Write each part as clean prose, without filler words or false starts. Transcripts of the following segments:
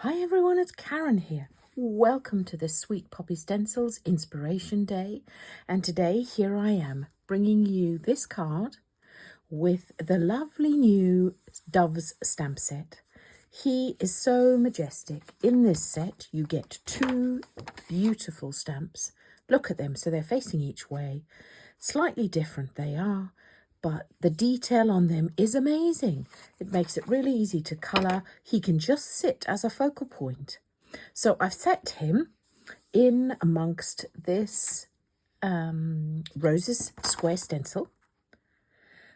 Hi everyone, it's Karen here. Welcome to the Sweet Poppy Stencils Inspiration Day. And today here I am bringing you this card with the lovely new Dove's stamp set. He is so majestic. In this set you get two beautiful stamps. Look at them, so they're facing each way. Slightly different they are, but the detail on them is amazing. It makes it really easy to colour. He can just sit as a focal point. So I've set him in amongst this Roses Square stencil.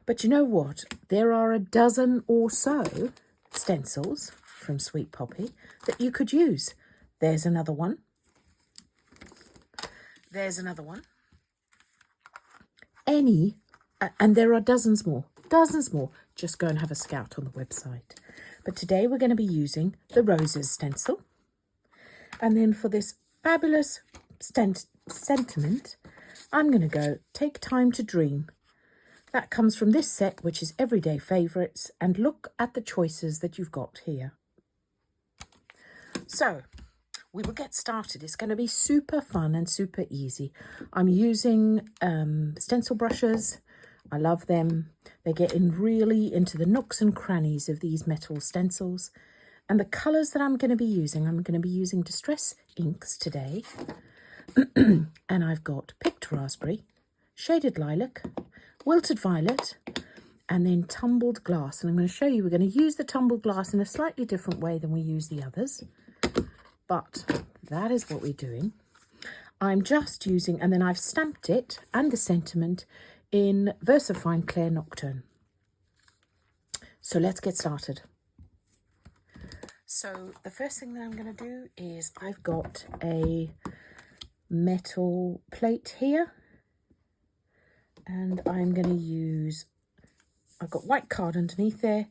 But you know what? There are a dozen or so stencils from Sweet Poppy that you could use. There's another one. There's another one. And there are dozens more. Just go and have a scout on the website. But today we're going to be using the Roses stencil. And then for this fabulous sentiment, I'm going to go Take Time to Dream. That comes from this set, which is Everyday Favourites. And look at the choices that you've got here. So we will get started. It's going to be super fun and super easy. I'm using stencil brushes. I love them. They get in really into the nooks and crannies of these metal stencils. And the colours that I'm going to be using Distress inks today. And I've got Picked Raspberry, Shaded Lilac, Wilted Violet, and then Tumbled Glass. And I'm going to show you, we're going to use the tumbled glass in a slightly different way than we use the others. But that is what we're doing. I'm just using, and then I've stamped it and the sentiment in VersaFine Clair Nocturne. So let's get started. So the first thing that I'm going to do is I've got a metal plate here. And I'm going to use, I've got white card underneath there.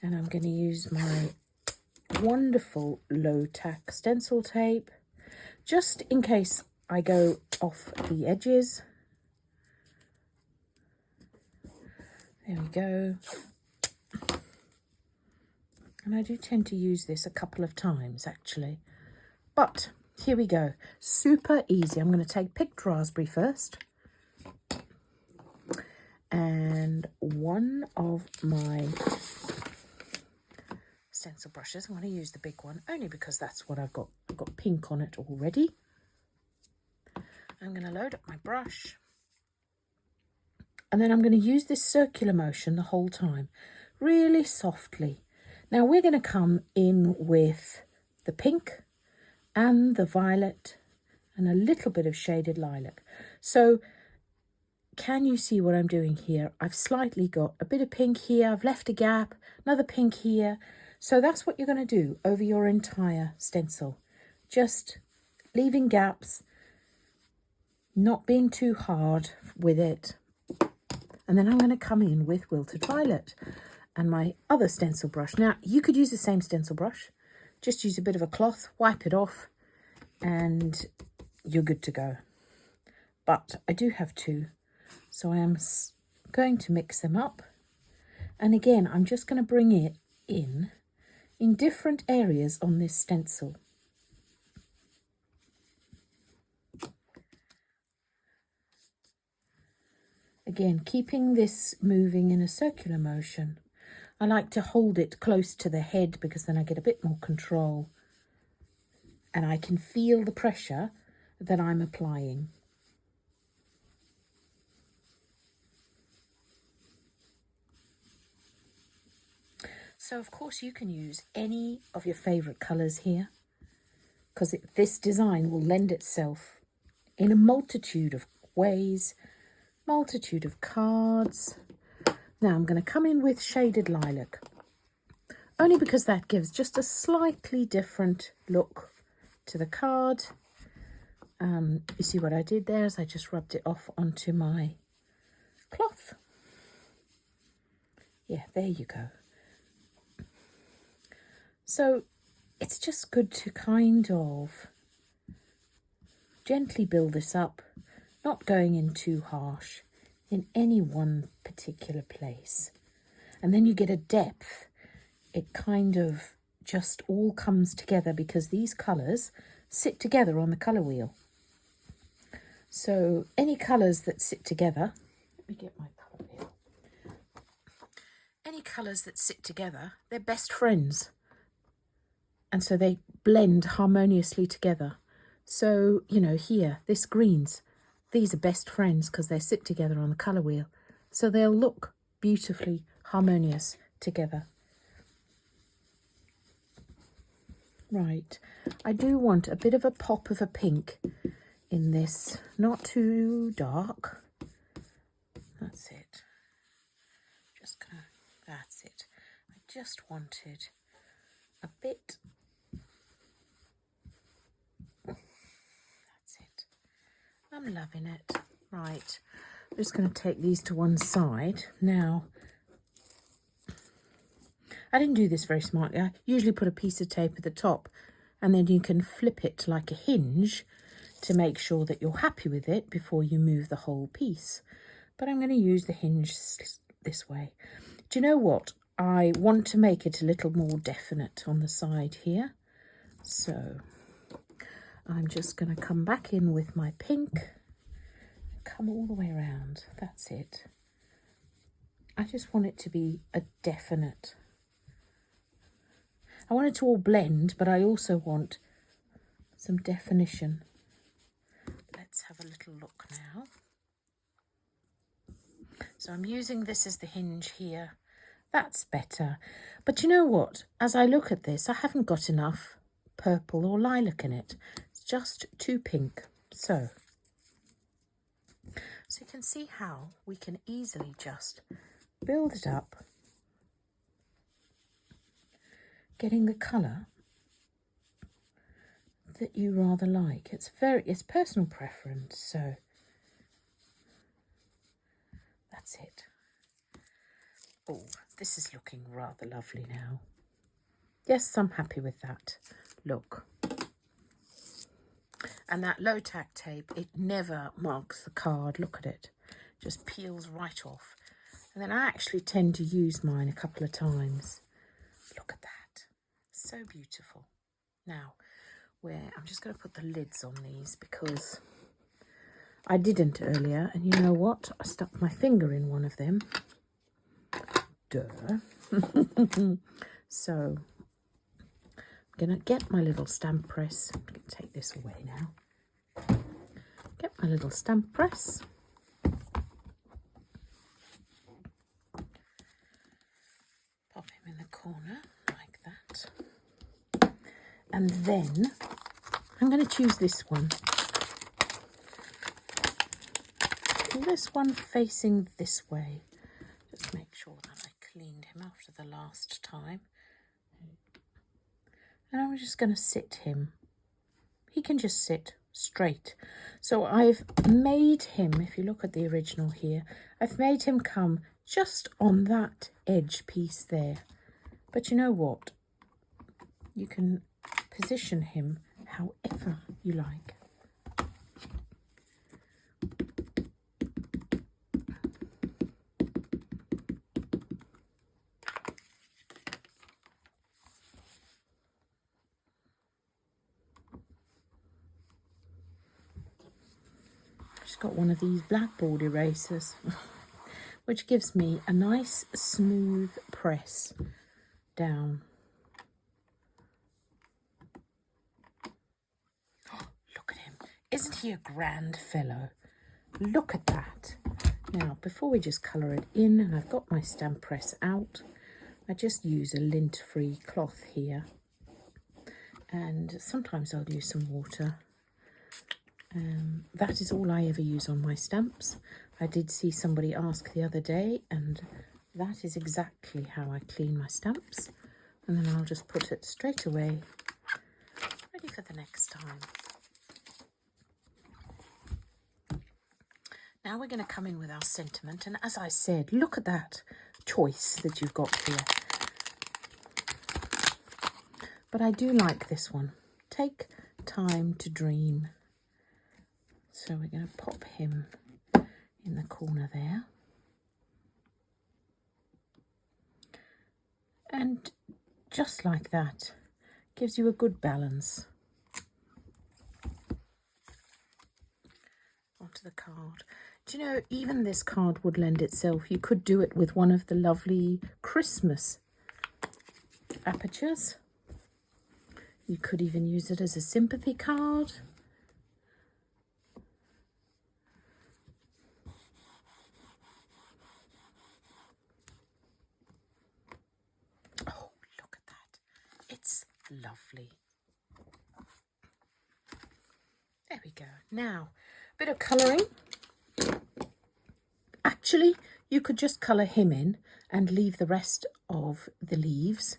And I'm going to use my wonderful low tack stencil tape just in case I go off the edges. There we go. And I do tend to use this a couple of times actually, but here we go. Super easy. I'm going to take Picked Raspberry first, and one of my stencil brushes, I'm going to use the big one only because that's what I've got. I've got pink on it already. I'm going to load up my brush, and then I'm going to use this circular motion the whole time, really softly. Now we're going to come in with the pink and the violet and a little bit of Shaded Lilac. So can you see what I'm doing here? I've slightly got a bit of pink here, I've left a gap, another pink here. So that's what you're going to do over your entire stencil. Just leaving gaps, not being too hard with it. And then I'm going to come in with Wilted Violet and my other stencil brush. Now, you could use the same stencil brush. Just use a bit of a cloth, wipe it off, and you're good to go. But I do have two, so I am going to mix them up. And again, I'm just going to bring it in different areas on this stencil. Again, keeping this moving in a circular motion. I like to hold it close to the head because then I get a bit more control. And I can feel the pressure that I'm applying. So of course you can use any of your favourite colours here, because this design will lend itself in a multitude of ways, multitude of cards. Now I'm going to come in with Shaded Lilac, only because that gives just a slightly different look to the card. You see what I did there is I just rubbed it off onto my cloth. Yeah, there you go. So it's just good to kind of gently build this up, not going in too harsh in any one particular place. And then you get a depth. It kind of just all comes together because these colours sit together on the colour wheel. So any colours that sit together, let me get my colour wheel. Any colours that sit together, they're best friends. And so they blend harmoniously together. So, you know, here, this greens, these are best friends because they sit together on the colour wheel. So they'll look beautifully harmonious together. Right, I do want a bit of a pop of a pink in this, not too dark. That's it. Just gonna, that's it. I just wanted a bit. That's it. I'm loving it. Right, I'm just going to take these to one side. Now, I didn't do this very smartly. I usually put a piece of tape at the top and then you can flip it like a hinge to make sure that you're happy with it before you move the whole piece. But I'm going to use the hinge this way. Do you know what? I want to make it a little more definite on the side here. So I'm just going to come back in with my pink. Come all the way around. That's it. I just want it to be a definite. I want it to all blend, but I also want some definition. Let's have a little look now. So I'm using this as the hinge here. That's better. But you know what? As I look at this, I haven't got enough purple or lilac in it. It's just too pink. So you can see how we can easily just build it up, getting the colour that you rather like. It's personal preference, so that's it. Oh, this is looking rather lovely now. Yes, I'm happy with that look. And that low tack tape, it never marks the card. Look at it. Just peels right off. And then I actually tend to use mine a couple of times. Look at that. So beautiful. Now, I'm just going to put the lids on these because I didn't earlier. And you know what? I stuck my finger in one of them. Duh. So I'm going to get my little stamp press. I'm going to take this away now. Get my little stamp press. Pop him in the corner like that. And then I'm going to choose this one. This one facing this way. Just make sure that I cleaned him after the last time. And I'm just going to sit him. He can just sit straight. So I've made him, if you look at the original here, I've made him come just on that edge piece there. But you know what? You can position him however you like. Got one of these blackboard erasers which gives me a nice smooth press down. Oh, look at him. Isn't he a grand fellow? Look at that. Now before we just colour it in, and I've got my stamp press out, I just use a lint free cloth here, and sometimes I'll use some water. That is all I ever use on my stamps. I did see somebody ask the other day, and that is exactly how I clean my stamps. And then I'll just put it straight away, ready for the next time. Now we're going to come in with our sentiment, and as I said, look at that choice that you've got here. But I do like this one. Take time to dream. So we're going to pop him in the corner there. And just like that, Gives you a good balance. Onto the card. Do you know, even this card would lend itself. You could do it with one of the lovely Christmas apertures. You could even use it as a sympathy card. Oh, look at that. It's lovely. There we go. Now, a bit of colouring. Actually, you could just colour him in and leave the rest of the leaves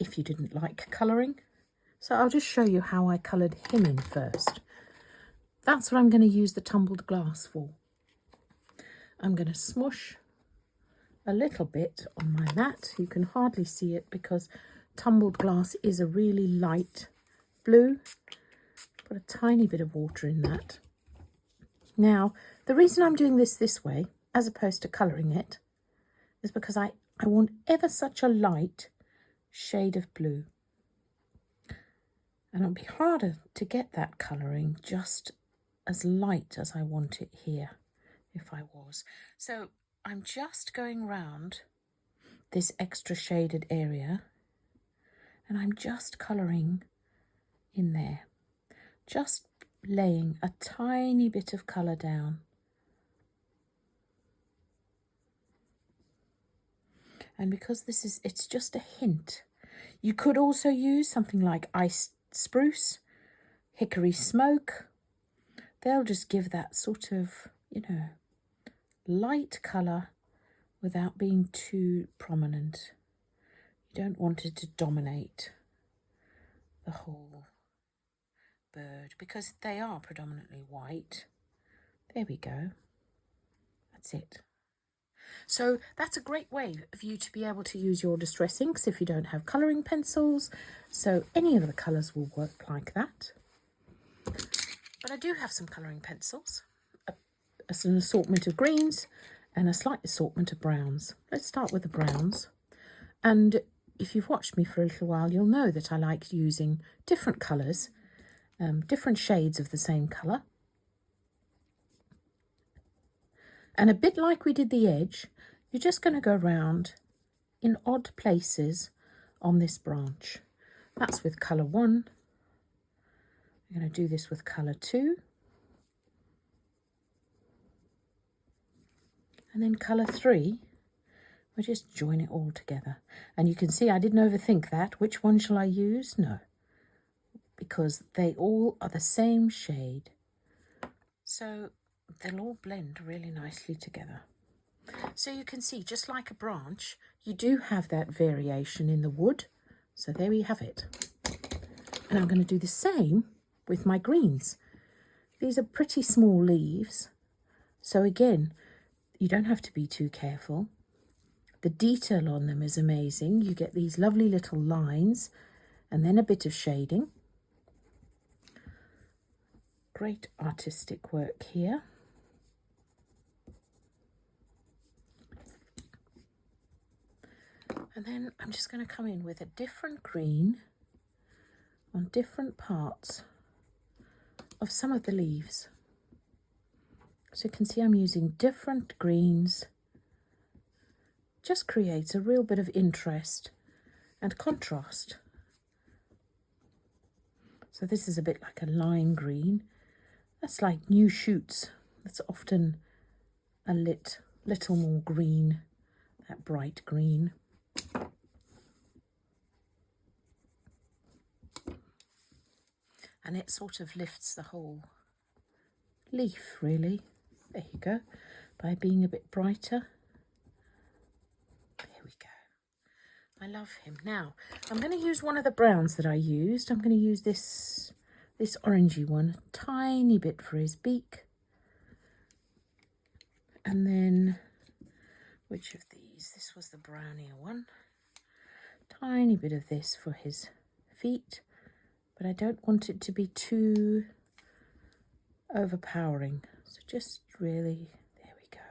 if you didn't like colouring. So I'll just show you how I coloured him in first. That's what I'm going to use the tumbled glass for. I'm going to smush a little bit on my mat. You can hardly see it because tumbled glass is a really light blue. Put a tiny bit of water in that. Now, the reason I'm doing this way, as opposed to colouring it, is because I want ever such a light shade of blue. And it'll be harder to get that colouring just as light as I want it here, if I was. So I'm just going round this extra shaded area and I'm just colouring in there. Just laying a tiny bit of colour down. And because it's just a hint. You could also use something like iced spruce, hickory smoke. They'll just give that sort of, you know, light colour without being too prominent. You don't want it to dominate the whole bird because they are predominantly white. There we go. That's it. So that's a great way of you to be able to use your distress inks if you don't have colouring pencils. So any of the colours will work like that. But I do have some colouring pencils, an assortment of greens and a slight assortment of browns. Let's start with the browns. And if you've watched me for a little while, you'll know that I like using different colours, different shades of the same colour. And a bit like we did the edge, you're just going to go round in odd places on this branch. That's with colour 1. I'm going to do this with colour 2. And then colour 3, we'll just join it all together. And you can see I didn't overthink that. Which one shall I use? No, because they all are the same shade. So they'll all blend really nicely together. So you can see, just like a branch, you do have that variation in the wood. So there we have it. And I'm going to do the same with my greens. These are pretty small leaves. So again, you don't have to be too careful. The detail on them is amazing. You get these lovely little lines and then a bit of shading. Great artistic work here. And then I'm just going to come in with a different green on different parts of some of the leaves. So you can see I'm using different greens. Just creates a real bit of interest and contrast. So this is a bit like a lime green. That's like new shoots. That's often a little more green, that bright green. And it sort of lifts the whole leaf, really. There you go. By being a bit brighter. There we go. I love him. Now, I'm going to use one of the browns that I used. I'm going to use this orangey one, a tiny bit for his beak. And then, which of these? This was the brownier one. Tiny bit of this for his feet. But I don't want it to be too overpowering. So just really, there we go.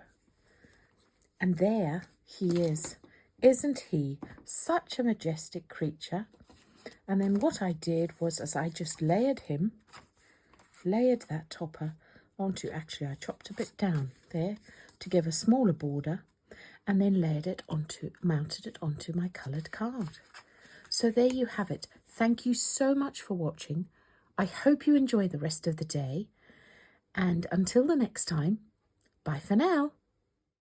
And there he is. Isn't he such a majestic creature? And then what I did was, as I just layered that topper onto, actually I chopped a bit down there to give a smaller border, and then mounted it onto my coloured card. So there you have it. Thank you so much for watching. I hope you enjoy the rest of the day. And until the next time, bye for now.